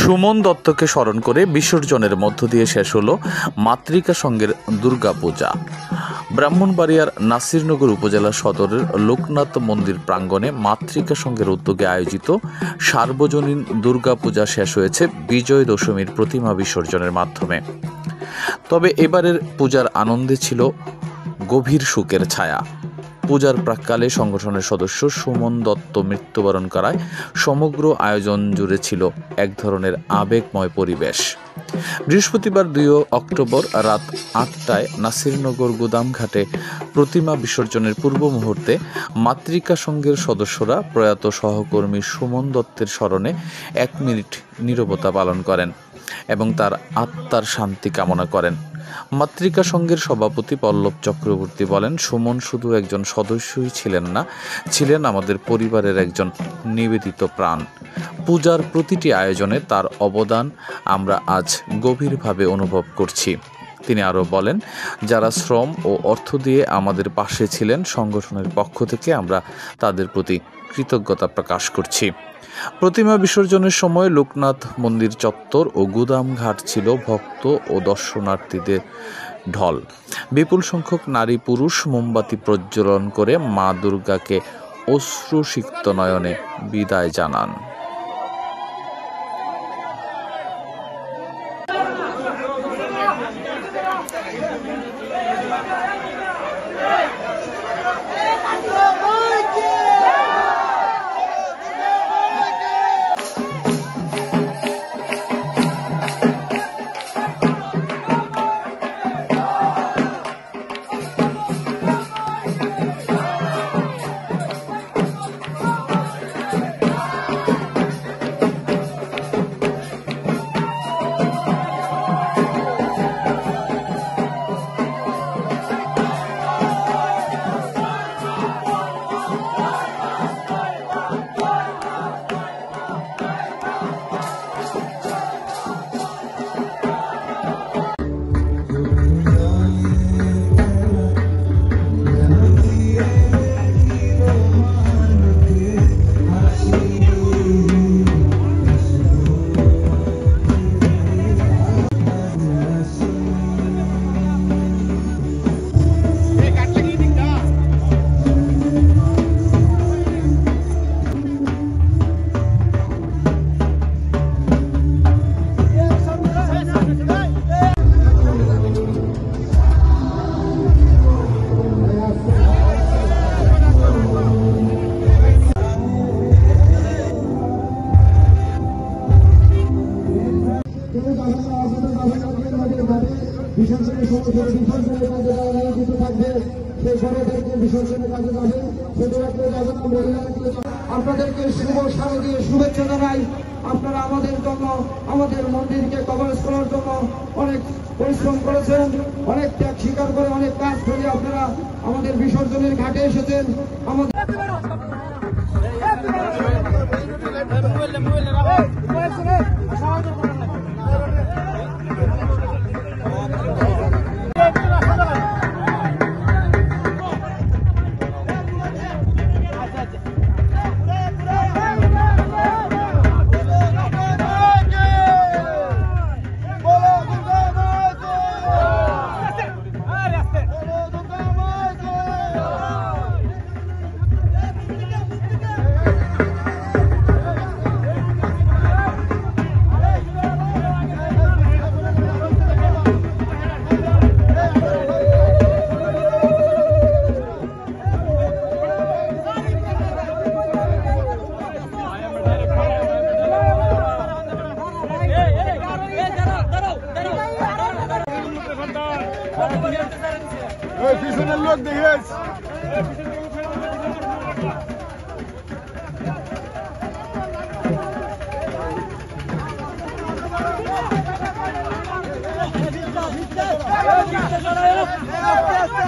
সুমন দত্তকে স্মরণ করে বিসর্জনের মধ্য দিয়ে শেষ হলো মাতৃকা সংঘের দুর্গাপূজা। ব্রাহ্মণবাড়িয়ার নাসিরনগর উপজেলা সদরের লোকনাথ মন্দির প্রাঙ্গণে মাতৃকা সংঘের উদ্যোগে আয়োজিত সার্বজনীন দুর্গাপূজা শেষ হয়েছে বিজয় দশমীর প্রতিমা বিসর্জনের মাধ্যমে। তবে এবারের পূজার আনন্দে ছিল গভীর শোকের ছায়া। পূজার প্রাক্কালে সংগঠনের সদস্য সুমন দত্ত মৃত্যুবরণ করায় সমগ্র আয়োজন জুড়ে ছিল এক ধরনের আবেগময় পরিবেশ। বৃহস্পতিবার 2 অক্টোবর রাত 8টায় নাসিরনগর গুদামঘাটে প্রতিমা বিসর্জনের পূর্ব মুহূর্তে মাতৃকা সংঘের সদস্যরা প্রয়াত সহকর্মী সুমন দত্তের স্মরণে 1 মিনিট নীরবতা পালন করেন এবং তার আত্মার শান্তি কামনা করেন। মাতৃকা সংঘের সভাপতি পল্লব চক্রবর্তী বলেন, সুমন শুধু একজন সদস্যই ছিলেন না, ছিলেন আমাদের পরিবারের একজন নিবেদিত প্রাণ। পূজার প্রতিটি আয়োজনে তার অবদান আমরা আজ গভীরভাবে অনুভব করছি। তিনি আরও বলেন, যারা শ্রম ও অর্থ দিয়ে আমাদের পাশে ছিলেন, সংগঠনের পক্ষ থেকে আমরা তাদের প্রতি কৃতজ্ঞতা প্রকাশ করছি। প্রতিমা বিসর্জনের সময় লোকনাথ মন্দির চত্বর ও গুদামঘাট ছিল ভক্ত ও দর্শনার্থীদের ঢল। বিপুল সংখ্যক নারী পুরুষ মোমবাতি প্রজ্বলন করে মা দুর্গাকে অশ্রুসিক্ত নয়নে বিদায় জানান। আপনাদেরকে শুভ শারদীয় শুভেচ্ছা জানাই। আপনারা আমাদের জন্য, আমাদের মন্দিরকে কভারেজ করার জন্য অনেক পরিশ্রম করেছেন, অনেক ত্যাগ স্বীকার করে অনেক কাজ করে আপনারা আমাদের বিসর্জনের ঘাটে এসেছেন। আমাদের পিছনের লোক দেখিস আস্তে আস্তে